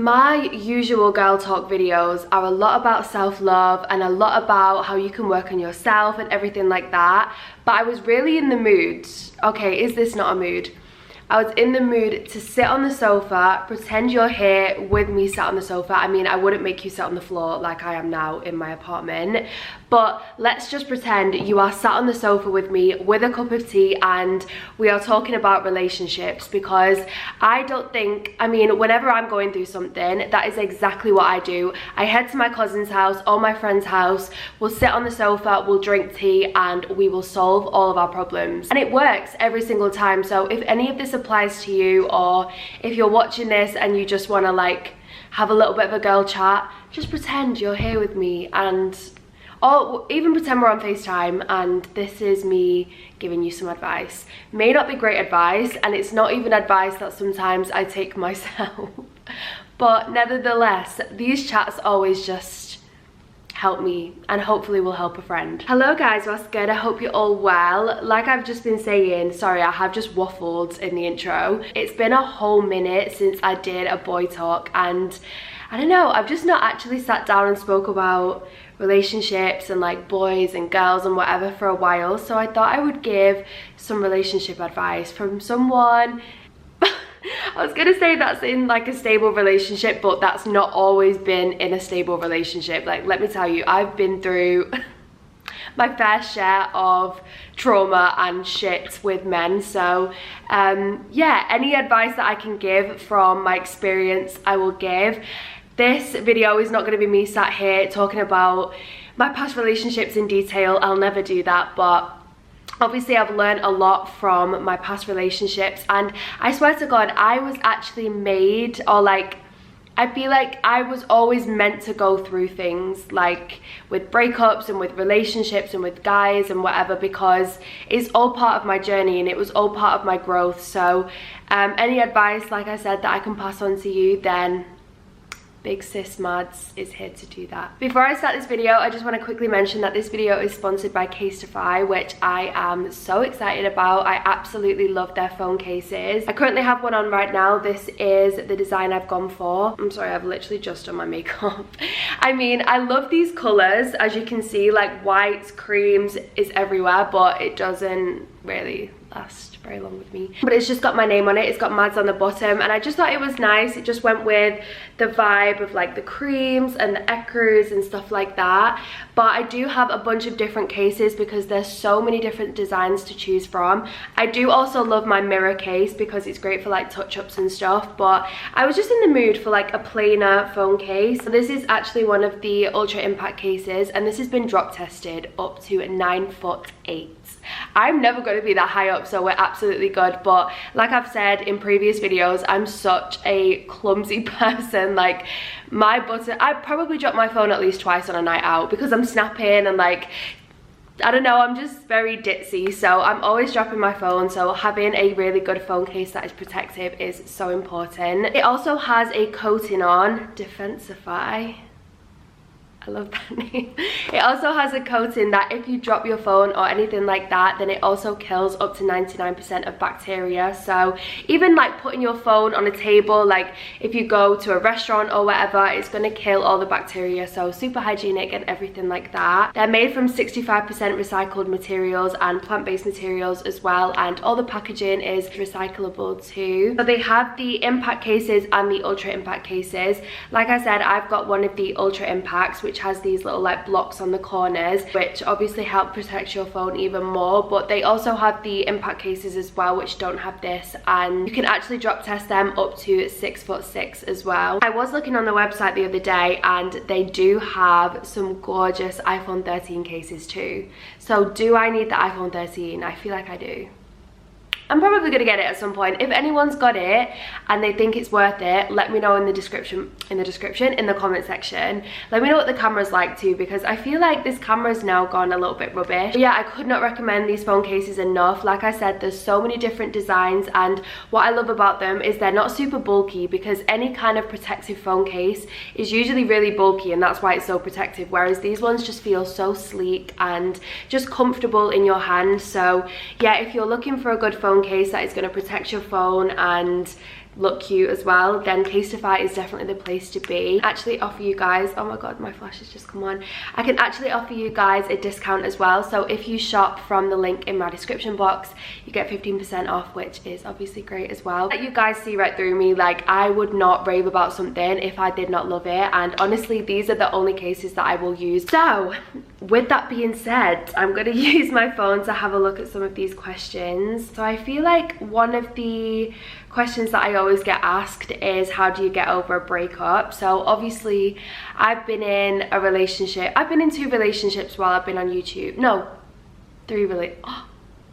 My usual girl talk videos are a lot about self-love and a lot about how you can work on yourself and everything like that. But I was really in the mood. Okay, is this not a mood? I was in the mood to sit on the sofa, pretend you're here with me sat on the sofa. I mean, I wouldn't make you sit on the floor like I am now in my apartment, but let's just pretend you are sat on the sofa with me with a cup of tea and we are talking about relationships, because I don't think, I mean, whenever I'm going through something, that is exactly what I do. I head to my cousin's house or my friend's house, we'll sit on the sofa, we'll drink tea, and we will solve all of our problems. And it works every single time. So if any of this applies to you, or if you're watching this and you just want to like have a little bit of a girl chat, just pretend you're here with me, and or even pretend we're on FaceTime and this is me giving you some advice. May not be great advice, and it's not even advice that sometimes I take myself, but nevertheless, these chats always just help me and hopefully will help a friend. Hello guys, what's good? I hope you're all well. Like I've just been saying, sorry, I have just waffled in the intro. It's been a whole minute since I did a boy talk, and I don't know, I've just not actually sat down and spoke about relationships and like boys and girls and whatever for a while. So I thought I would give some relationship advice from someone I was gonna say that's in like a stable relationship, but that's not always been in a stable relationship. Like, let me tell you, I've been through my fair share of trauma and shit with men. So yeah, any advice that I can give from my experience, I will give. This video is not going to be me sat here talking about my past relationships in detail. I'll never do that, but obviously I've learned a lot from my past relationships, and I swear to God, I was actually made, or like, I feel like I was always meant to go through things like with breakups and with relationships and with guys and whatever, because it's all part of my journey and it was all part of my growth. So any advice, like I said, that I can pass on to you, then Big Sis Mads is here to do that. Before I start this video, I just want to quickly mention that this video is sponsored by Casetify, which I am so excited about. I absolutely love their phone cases. I currently have one on right now. This is the design I've gone for. I'm sorry, I've literally just done my makeup. I mean, I love these colors. As you can see, like whites, creams is everywhere, but it doesn't really last very long with me. But it's just got my name on it. It's got Mads on the bottom, and I just thought it was nice. It just went with the vibe of like the creams and the ecrus and stuff like that. But I do have a bunch of different cases because there's so many different designs to choose from. I do also love my mirror case because it's great for like touch-ups and stuff, but I was just in the mood for like a plainer phone case. So this is actually one of the Ultra Impact cases, and this has been drop tested up to 9'8". I'm never going to be that high up, so we're absolutely good. But like I've said in previous videos, I'm such a clumsy person. Like my button, I probably drop my phone at least twice on a night out because I'm snapping and like, I don't know, I'm just very ditzy, so I'm always dropping my phone. So having a really good phone case that is protective is so important. It also has a coating on, Defensify. I love that name. It also has a coating that if you drop your phone or anything like that, then it also kills up to 99% of bacteria. So even like putting your phone on a table, like if you go to a restaurant or whatever, it's going to kill all the bacteria. So super hygienic and everything like that. They're made from 65% recycled materials and plant-based materials as well, and all the packaging is recyclable too. So they have the Impact cases and the Ultra Impact cases. Like I said, I've got one of the Ultra Impacts, which has these little like blocks on the corners, which obviously help protect your phone even more. But they also have the Impact cases as well, which don't have this, and you can actually drop test them up to 6'6" as well. I was looking on the website the other day, and they do have some gorgeous iPhone 13 cases too. So do I need the iPhone 13? I feel like I do. I'm probably gonna get it at some point. If anyone's got it and they think it's worth it, let me know in the comment section. Let me know what the camera's like too, because I feel like this camera's now gone a little bit rubbish. But yeah, I could not recommend these phone cases enough. Like I said, there's so many different designs, and what I love about them is they're not super bulky, because any kind of protective phone case is usually really bulky, and that's why it's so protective, whereas these ones just feel so sleek and just comfortable in your hand. So yeah, if you're looking for a good phone case that is going to protect your phone and look cute as well, then Casetify is definitely the place to be. Actually offer you guys, oh my god, my flash has just come on. I can actually offer you guys a discount as well. So if you shop from the link in my description box, you get 15% off, which is obviously great as well. Let you guys see right through me. Like, I would not rave about something if I did not love it, and honestly these are the only cases that I will use. So with that being said, I'm gonna use my phone to have a look at some of these questions. So I feel like one of the questions that I always get asked is, how do you get over a breakup? So obviously I've been in a relationship, I've been in 2 relationships while I've been on YouTube. No, 3 really.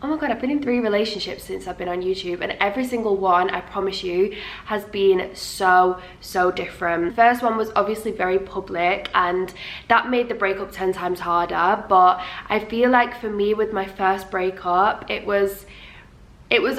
Oh my god, I've been in 3 relationships since I've been on YouTube, and every single one, I promise you, has been so different. The first one was obviously very public, and that made the breakup 10 times harder. But I feel like for me, with my first breakup, it was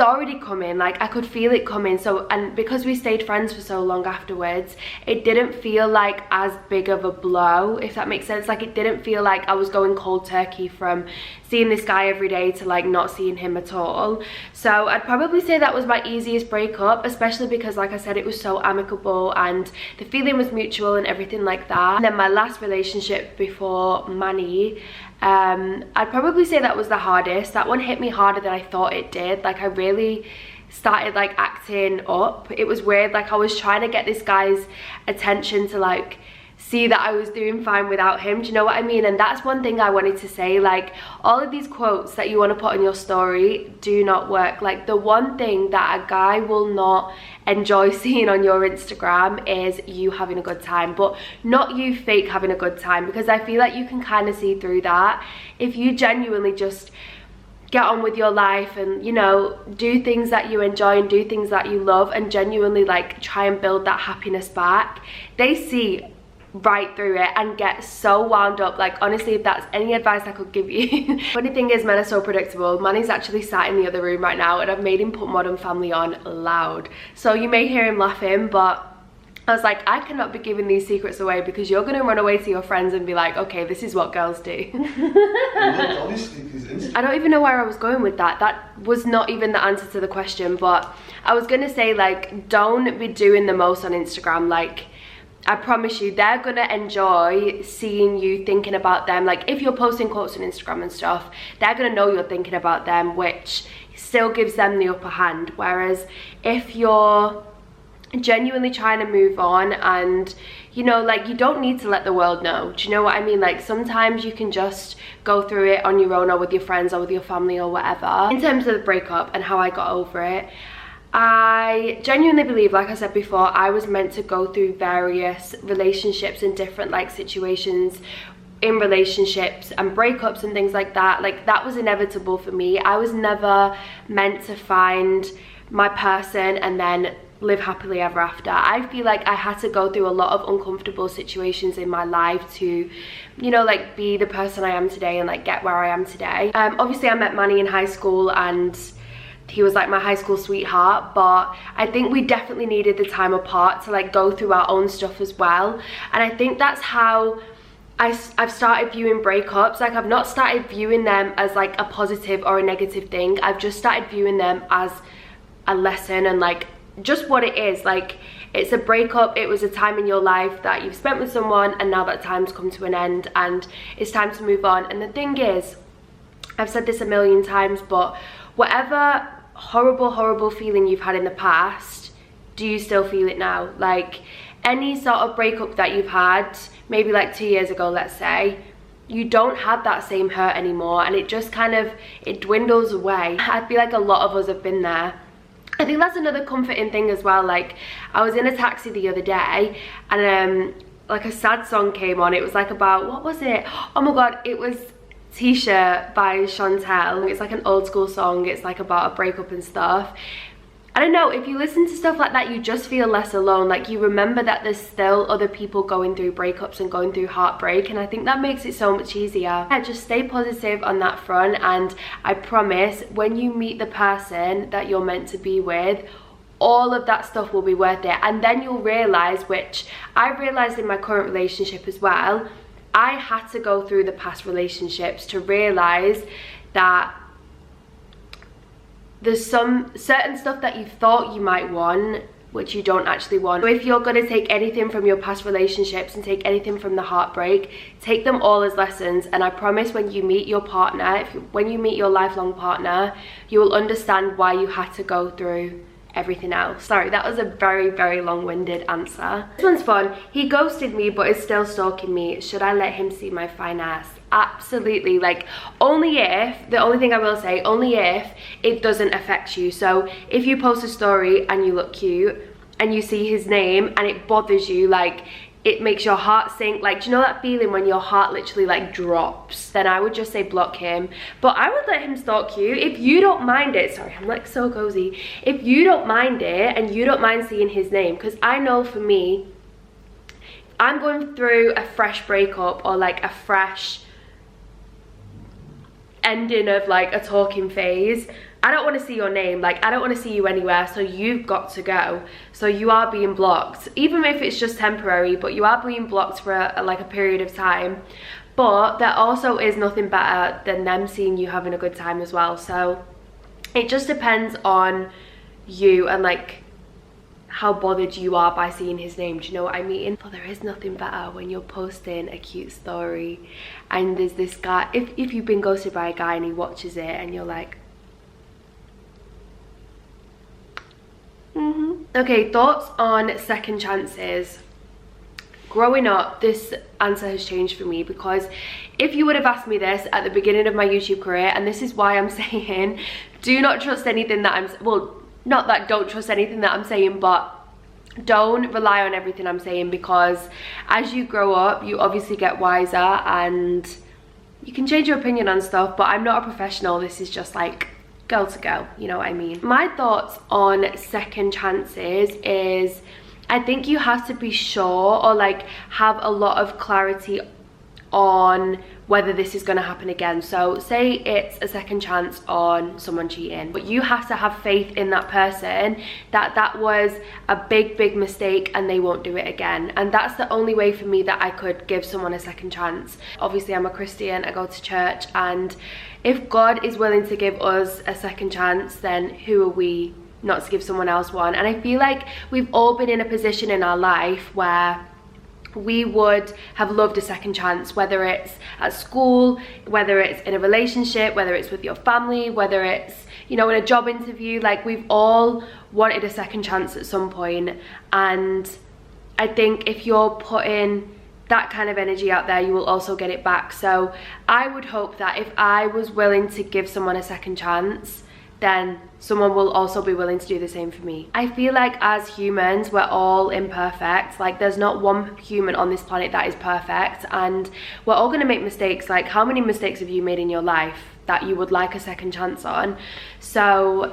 already coming. Like, I could feel it coming. So, and because we stayed friends for so long afterwards, it didn't feel like as big of a blow, if that makes sense. Like, it didn't feel like I was going cold turkey from seeing this guy every day to like not seeing him at all. So I'd probably say that was my easiest breakup, especially because, like I said, it was so amicable and the feeling was mutual and everything like that. And then my last relationship before Manny, I'd probably say that was the hardest. That one hit me harder than I thought it did. Like, I really started like acting up. It was weird. Like, I was trying to get this guy's attention to like see that I was doing fine without him. Do you know what I mean? And that's one thing I wanted to say. Like, all of these quotes that you want to put on your story do not work. Like, the one thing that a guy will not enjoy seeing on your Instagram is you having a good time, but not you fake having a good time, because I feel like you can kind of see through that. If you genuinely just get on with your life and, you know, do things that you enjoy and do things that you love and genuinely like try and build that happiness back, they see right through it and get so wound up. Like, honestly, if that's any advice I could give you. Funny thing is, men are so predictable. Manny's actually sat in the other room right now, and I've made him put Modern Family on loud, so you may hear him laughing, but I was like, I cannot be giving these secrets away, because you're gonna run away to your friends and be like, okay, this is what girls do. I don't even know where I was going with that. That was not even the answer to the question, but I was gonna say, like, don't be doing the most on Instagram. Like, I promise you, they're gonna enjoy seeing you thinking about them. Like, if you're posting quotes on Instagram and stuff, they're gonna know you're thinking about them, which still gives them the upper hand. Whereas if you're genuinely trying to move on and, you know, like, you don't need to let the world know. Do you know what I mean? Like, sometimes you can just go through it on your own, or with your friends, or with your family, or whatever. In terms of the breakup and how I got over it, I genuinely believe, like I said before, I was meant to go through various relationships and different like situations in relationships and breakups and things like that. Like, that was inevitable for me. I was never meant to find my person and then live happily ever after. I feel like I had to go through a lot of uncomfortable situations in my life to, you know, like, be the person I am today and like get where I am today. Obviously I met Manny in high school and he was like my high school sweetheart, but I think we definitely needed the time apart to like go through our own stuff as well. And I think that's how I've started viewing breakups. Like, I've not started viewing them as like a positive or a negative thing. I've just started viewing them as a lesson and like just what it is. Like, it's a breakup. It was a time in your life that you've spent with someone, and now that time's come to an end and it's time to move on. And the thing is, I've said this a million times, but whatever horrible feeling you've had in the past, do you still feel it now? Like, any sort of breakup that you've had, maybe like 2 years ago, let's say, you don't have that same hurt anymore, and it just kind of, it dwindles away. I feel like a lot of us have been there. I think that's another comforting thing as well. Like, I was in a taxi the other day and like a sad song came on. It was like about, what was it? Oh my god, it was T-shirt by Chantel. It's like an old school song. It's like about a breakup and stuff. I don't know, if you listen to stuff like that, you just feel less alone. Like, you remember that there's still other people going through breakups and going through heartbreak, and I think that makes it so much easier. Yeah, just stay positive on that front, and I promise when you meet the person that you're meant to be with, all of that stuff will be worth it. And then you'll realize, which I realized in my current relationship as well, I had to go through the past relationships to realize that there's some certain stuff that you thought you might want which you don't actually want. So if you're going to take anything from your past relationships and take anything from the heartbreak, take them all as lessons, and I promise when you meet your partner, when you meet your lifelong partner, you will understand why you had to go through everything else. Sorry, that was a very long-winded answer. This one's fun. He ghosted me but is still stalking me. Should I let him see my fine ass? Absolutely. Like, only if, the only thing I will say, only if it doesn't affect you. So if you post a story and you look cute and you see his name and it bothers you, like it makes your heart sink, like, do you know that feeling when your heart literally like drops? Then I would just say block him. But I would let him stalk you if you don't mind it. Sorry, I'm like so cozy. If you don't mind it and you don't mind seeing his name, because I know for me, I'm going through a fresh breakup or like a fresh ending of like a talking phase, I don't want to see your name, like I don't want to see you anywhere, so you've got to go. So you are being blocked, even if it's just temporary, but you are being blocked for like a period of time. But there also is nothing better than them seeing you having a good time as well. So it just depends on you and like how bothered you are by seeing his name, do you know what I mean? But there is nothing better when you're posting a cute story and there's this guy, if you've been ghosted by a guy and he watches it and you're like, Okay, thoughts on second chances. Growing up, this answer has changed for me, because if you would have asked me this at the beginning of my YouTube career, and this is why I'm saying do not trust anything that I'm, well, not that don't trust anything that I'm saying, but don't rely on everything I'm saying, because as you grow up, you obviously get wiser and you can change your opinion on stuff, but I'm not a professional. This is just like girl to girl, you know what I mean? My thoughts on second chances is I think you have to be sure or like have a lot of clarity on whether this is going to happen again. So say it's a second chance on someone cheating, but you have to have faith in that person that that was a big mistake and they won't do it again. And that's the only way for me that I could give someone a second chance. Obviously I'm a Christian, I go to church, and if God is willing to give us a second chance, then who are we not to give someone else one? And I feel like we've all been in a position in our life where we would have loved a second chance, whether it's at school, whether it's in a relationship, whether it's with your family, whether it's, you know, in a job interview. Like, we've all wanted a second chance at some point. And I think if you're putting that kind of energy out there, you will also get it back. So I would hope that if I was willing to give someone a second chance, then someone will also be willing to do the same for me. I feel like as humans, we're all imperfect. Like, there's not one human on this planet that is perfect, and we're all gonna make mistakes. Like, how many mistakes have you made in your life that you would like a second chance on? So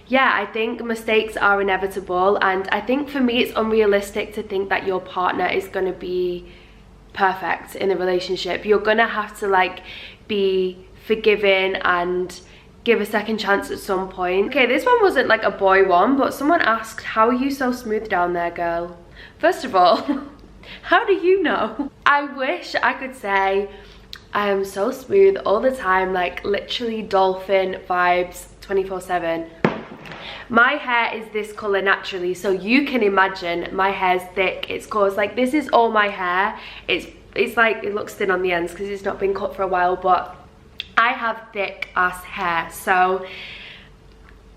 yeah, I think mistakes are inevitable, and I think for me it's unrealistic to think that your partner is gonna be perfect in a relationship. You're gonna have to like be forgiving and give a second chance at some point. Okay, this one wasn't like a boy one, but someone asked, how are you so smooth down there, girl? First of all, how do you know? I wish I could say I am so smooth all the time, like literally dolphin vibes 24/7. My hair is this color naturally, so you can imagine my hair's thick. It's cause like this is all my hair. It's like, it looks thin on the ends because it's not been cut for a while, but I have thick ass hair, so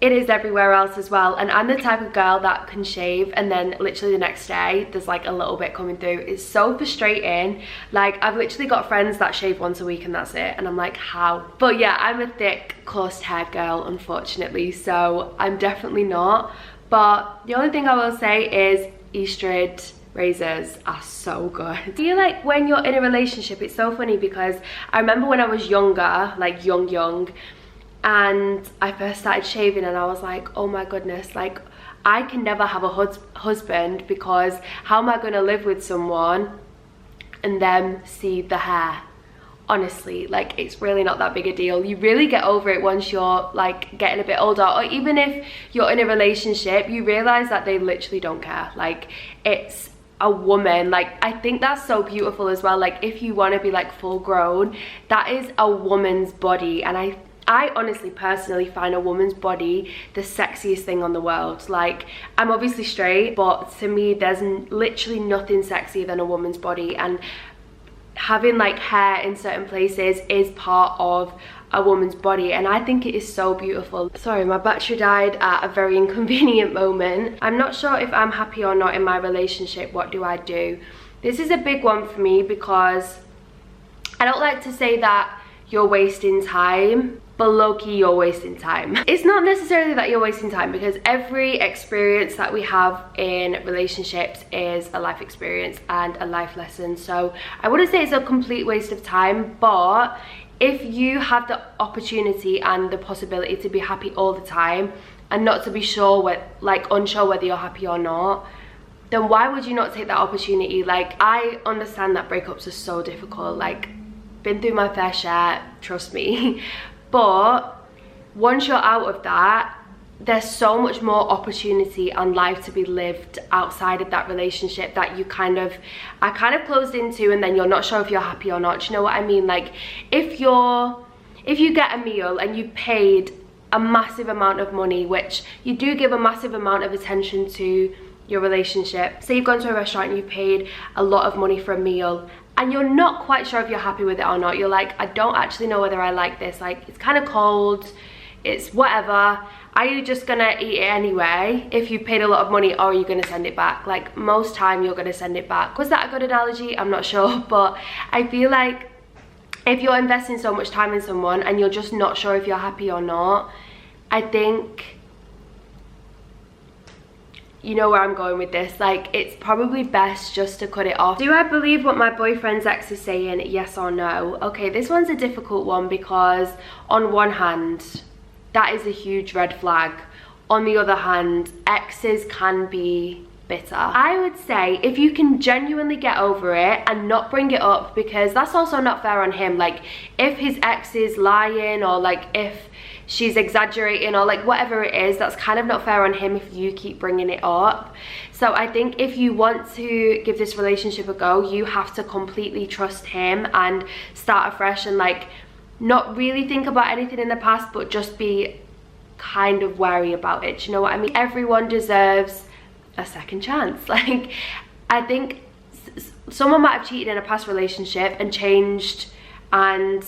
it is everywhere else as well. And I'm the type of girl that can shave and then literally the next day there's like a little bit coming through. It's so frustrating. Like, I've literally got friends that shave once a week and that's it, and I'm like, how? But yeah, I'm a thick coarse hair girl, unfortunately, so I'm definitely not. But the only thing I will say is Eastrid razors are so good. I feel like when you're in a relationship, it's so funny because I remember when I was younger, like young, and I first started shaving and I was like, oh my goodness, like I can never have a husband, because how am I going to live with someone and then see the hair? Honestly, like, it's really not that big a deal. You really get over it once you're like getting a bit older, or even if you're in a relationship, you realize that they literally don't care. Like, it's a woman. Like, I think that's so beautiful as well. Like, if you want to be like full grown, that is a woman's body, and I honestly personally find a woman's body the sexiest thing on the world. Like, I'm obviously straight, but to me there's literally nothing sexier than a woman's body, and having like hair in certain places is part of a woman's body, and I think it is so beautiful. Sorry, my battery died at a very inconvenient moment. I'm not sure if I'm happy or not in my relationship. What do I do? This is a big one for me, because I don't like to say that you're wasting time, but low-key you're wasting time. It's not necessarily that you're wasting time, because every experience that we have in relationships is a life experience and a life lesson. So I wouldn't say it's a complete waste of time, but if you have the opportunity and the possibility to be happy all the time and not to be sure unsure whether you're happy or not, then why would you not take that opportunity? Like, I understand that breakups are so difficult, like, been through my fair share, trust me. But once you're out of that, there's so much more opportunity and life to be lived outside of that relationship that I kind of closed into, and then you're not sure if you're happy or not. Do you know what I mean? Like, if you get a meal and you paid a massive amount of money, which you do give a massive amount of attention to your relationship. Say you've gone to a restaurant and you paid a lot of money for a meal, and you're not quite sure if you're happy with it or not. You're like, I don't actually know whether I like this. Like, it's kind of cold, it's whatever. Are you just gonna eat it anyway if you paid a lot of money, or are you gonna send it back? Like, most time you're gonna send it back. Was that a good analogy? I'm not sure, but I feel like if you're investing so much time in someone and you're just not sure if you're happy or not, I think, you know where I'm going with this, like, it's probably best just to cut it off. Do I believe what my boyfriend's ex is saying? Yes or no? Okay, this one's a difficult one, because on one hand, that is a huge red flag. On the other hand, exes can be bitter. I would say if you can genuinely get over it and not bring it up, because that's also not fair on him. Like, if his ex is lying, or like if she's exaggerating, or like whatever it is, that's kind of not fair on him if you keep bringing it up. So I think if you want to give this relationship a go, you have to completely trust him and start afresh, and like not really think about anything in the past, but just be kind of wary about it. Do you know what I mean? Everyone deserves a second chance. Like, I think someone might have cheated in a past relationship and changed, and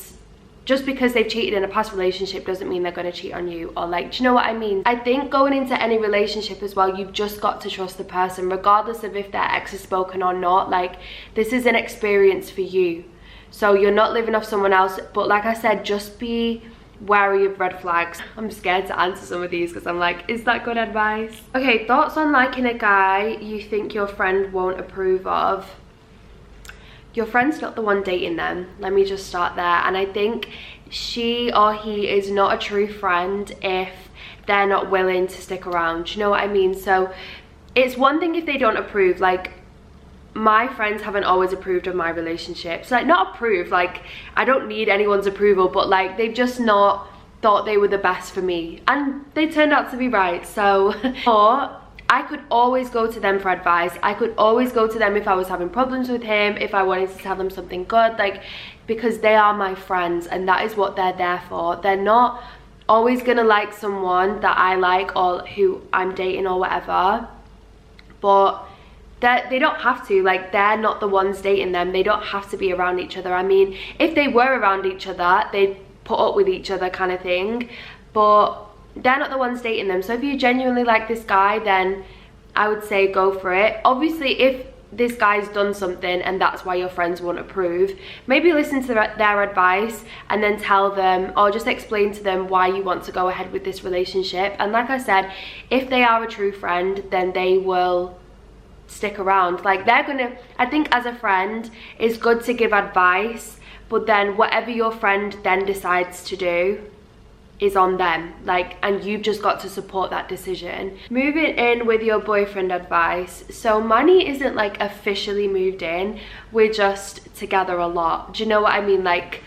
just because they've cheated in a past relationship doesn't mean they're going to cheat on you. Or like, do you know what I mean? I think going into any relationship as well, you've just got to trust the person, regardless of if their ex is spoken or not. Like, this is an experience for you, so you're not living off someone else. But like I said, just be wary of red flags. I'm scared to answer some of these because I'm like, is that good advice? Okay, thoughts on liking a guy you think your friend won't approve of. Your friend's not the one dating them. Let me just start there. And I think she or he is not a true friend if they're not willing to stick around. Do you know what I mean? So it's one thing if they don't approve. Like, my friends haven't always approved of my relationships. Like, not approved, like I don't need anyone's approval, but like they've just not thought they were the best for me, and they turned out to be right. So or I could always go to them for advice. I could always go to them if I was having problems with him, if I wanted to tell them something good, like, because they are my friends and that is what they're there for. They're not always gonna like someone that I like or who I'm dating or whatever, but they don't have to. Like, they're not the ones dating them. They don't have to be around each other. I mean, if they were around each other, they'd put up with each other kind of thing, but they're not the ones dating them. So if you genuinely like this guy, then I would say go for it. Obviously, if this guy's done something and that's why your friends won't approve, maybe listen to their advice and then tell them, or just explain to them why you want to go ahead with this relationship. And like I said, if they are a true friend, then they will stick around. Like, they're gonna, I think as a friend, it's good to give advice, but then whatever your friend then decides to do is on them, like, and you've just got to support that decision. Moving in with your boyfriend advice. So Manny isn't like officially moved in, we're just together a lot. Do you know what I mean? Like,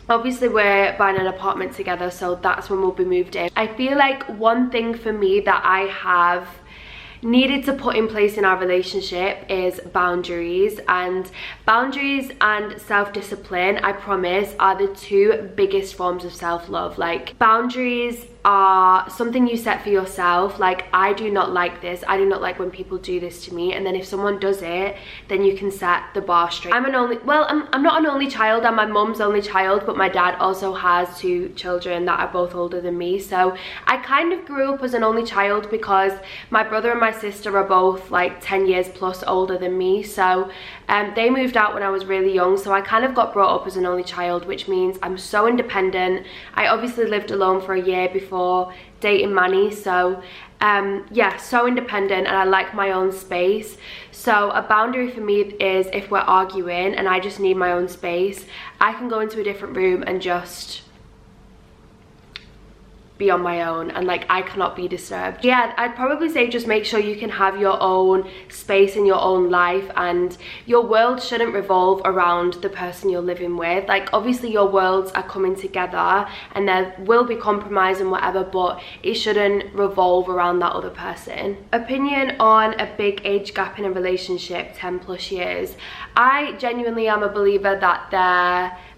obviously we're buying an apartment together, so that's when we'll be moved in. I feel like one thing for me that I have needed to put in place in our relationship is boundaries. And boundaries and self-discipline, I promise, are the two biggest forms of self-love. Like, boundaries are something you set for yourself. Like, I do not like this, I do not like when people do this to me, and then if someone does it, then you can set the bar straight. I'm not an only child, I'm my mum's only child, but my dad also has 2 children that are both older than me. So I kind of grew up as an only child because my brother and my sister are both like 10 years plus older than me. So they moved out when I was really young, so I kind of got brought up as an only child, which means I'm so independent. I obviously lived alone for a year before dating Manny, so yeah, so independent, and I like my own space. So a boundary for me is if we're arguing and I just need my own space, I can go into a different room and just be on my own, and like I cannot be disturbed. Yeah, I'd probably say just make sure you can have your own space in your own life, and your world shouldn't revolve around the person you're living with. Like, obviously your worlds are coming together and there will be compromise and whatever, but it shouldn't revolve around that other person. Opinion on a big age gap in a relationship, 10+ years. I genuinely am a believer that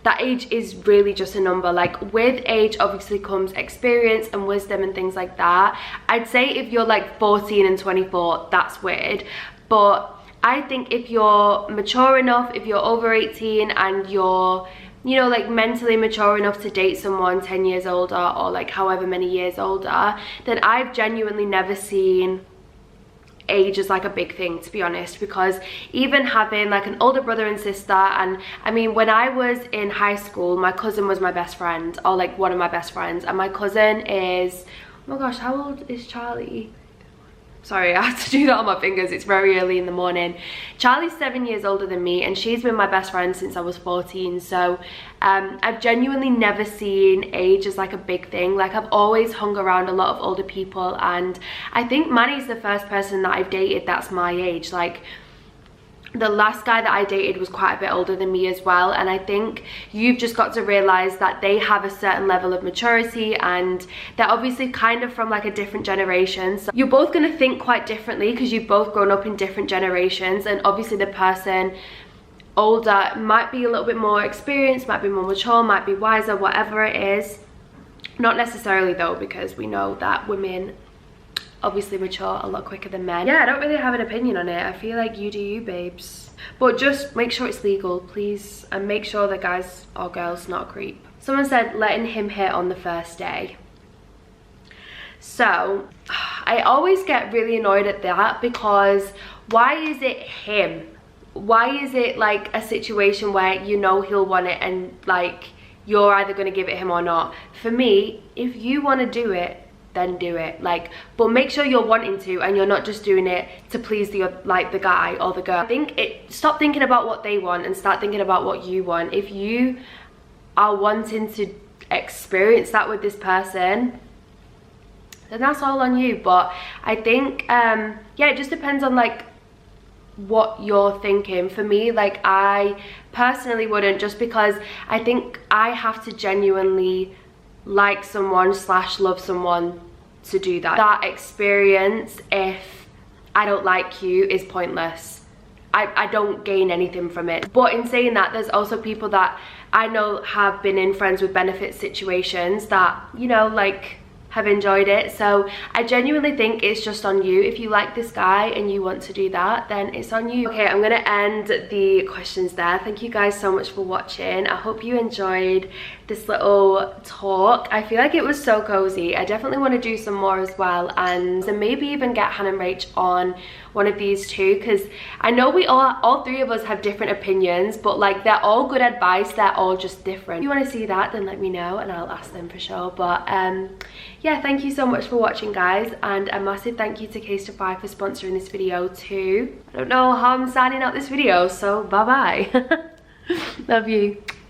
that age is really just a number. Like, with age obviously comes experience and wisdom and things like that. I'd say if you're like 14 and 24, that's weird, but I think if you're mature enough, if you're over 18 and you're, you know, like mentally mature enough to date someone 10 years older or like however many years older, then I've genuinely never seen age is like a big thing, to be honest, because even having like an older brother and sister, and I mean, when I was in high school, my cousin was my best friend, or like one of my best friends, and my cousin is, oh my gosh, how old is Charlie? Sorry, I have to do that on my fingers, it's very early in the morning. Charlie's 7 years older than me, and she's been my best friend since I was 14. So I've genuinely never seen age as like a big thing. Like, I've always hung around a lot of older people, and I think Manny's the first person that I've dated that's my age. Like, the last guy that I dated was quite a bit older than me as well, and I think you've just got to realize that they have a certain level of maturity, and they're obviously kind of from like a different generation, so you're both going to think quite differently because you've both grown up in different generations. And obviously the person older might be a little bit more experienced, might be more mature, might be wiser, whatever it is. Not necessarily though, because we know that women obviously mature a lot quicker than men. Yeah, I don't really have an opinion on it. I feel like you do you, babes. But just make sure it's legal, please, and make sure the guys or girls not a creep. Someone said letting him hit on the first day. So I always get really annoyed at that, because why is it him? Why is it like a situation where you know he'll want it and like you're either going to give it him or not? For me, if you want to do it, then do it. Like, but make sure you're wanting to, and you're not just doing it to please the like the guy or the girl. Stop thinking about what they want and start thinking about what you want. If you are wanting to experience that with this person, then that's all on you. But I think yeah, it just depends on like what you're thinking. For me, like, I personally wouldn't, just because I think I have to genuinely like someone / love someone to do that. That experience, if I don't like you, is pointless. I don't gain anything from it. But in saying that, there's also people that I know have been in friends with benefits situations that, you know, like, have enjoyed it. So I genuinely think it's just on you. If you like this guy and you want to do that, then it's on you. Okay, I'm gonna end the questions there. Thank you guys so much for watching. I hope you enjoyed this little talk. I feel like it was so cozy. I definitely want to do some more as well, and so maybe even get Hannah and Rach on one of these too, because I know we all three of us have different opinions, but like, they're all good advice, they're all just different. If you want to see that, then let me know and I'll ask them for sure. But yeah, thank you so much for watching, guys, and a massive thank you to Casetify for sponsoring this video too. I don't know how I'm signing out this video, so bye bye. Love you.